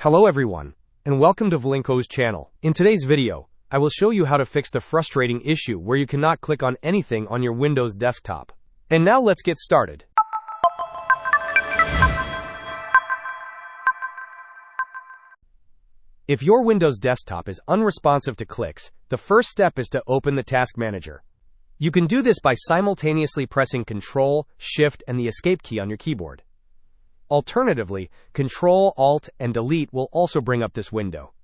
Hello everyone, and welcome to Vlinko's channel. In today's video, I will show you how to fix the frustrating issue where you cannot click on anything on your Windows desktop. And now let's get started. If your Windows desktop is unresponsive to clicks, the first step is to open the Task Manager. You can do this by simultaneously pressing Ctrl, Shift, and the Escape key on your keyboard. Alternatively, Ctrl, Alt, and Delete will also bring up this window.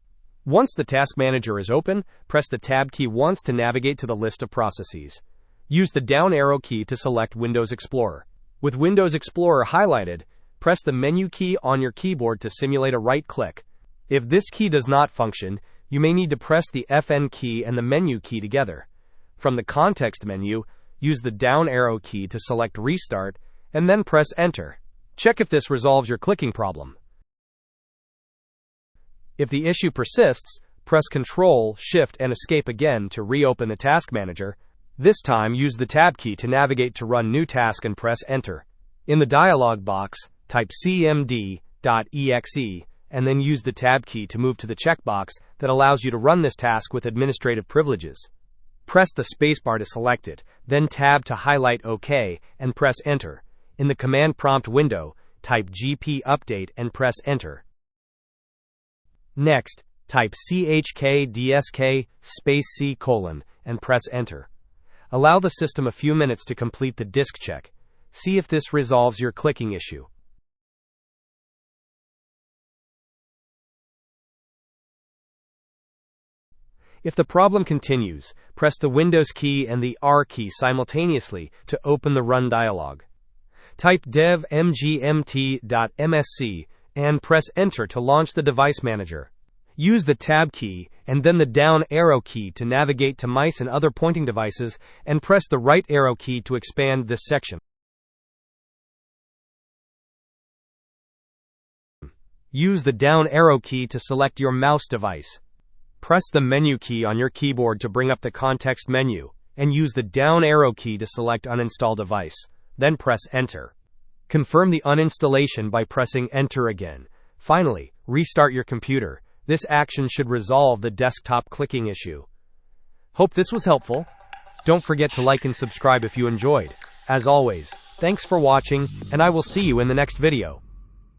Once the Task Manager is open, press the Tab key once to navigate to the list of processes. Use the down arrow key to select Windows Explorer. With Windows Explorer highlighted, press the menu key on your keyboard to simulate a right click. If this key does not function, you may need to press the FN key and the menu key together. From the context menu, use the down arrow key to select Restart, and then press Enter. Check if this resolves your clicking problem. If the issue persists, press Ctrl, Shift, and Escape again to reopen the Task Manager. This time, use the Tab key to navigate to Run New Task and press Enter. In the dialog box, type cmd.exe and then use the Tab key to move to the checkbox that allows you to run this task with administrative privileges. Press the spacebar to select it, then Tab to highlight OK, and press Enter. In the command prompt window, type gp update and press Enter. Next, type chkdsk C: and press Enter. Allow the system a few minutes to complete the disk check. See if this resolves your clicking issue. If the problem continues, press the Windows key and the R key simultaneously to open the Run dialog. Type dev mgmt.msc and press Enter to launch the Device Manager. Use the Tab key and then the down arrow key to navigate to mice and other pointing devices, and press the right arrow key to expand this section. Use the down arrow key to select your mouse device. Press the menu key on your keyboard to bring up the context menu, and use the down arrow key to select Uninstall Device. Then press Enter. Confirm the uninstallation by pressing Enter again. Finally, restart your computer. This action should resolve the desktop clicking issue. Hope this was helpful. Don't forget to like and subscribe if you enjoyed. As always, thanks for watching, and I will see you in the next video.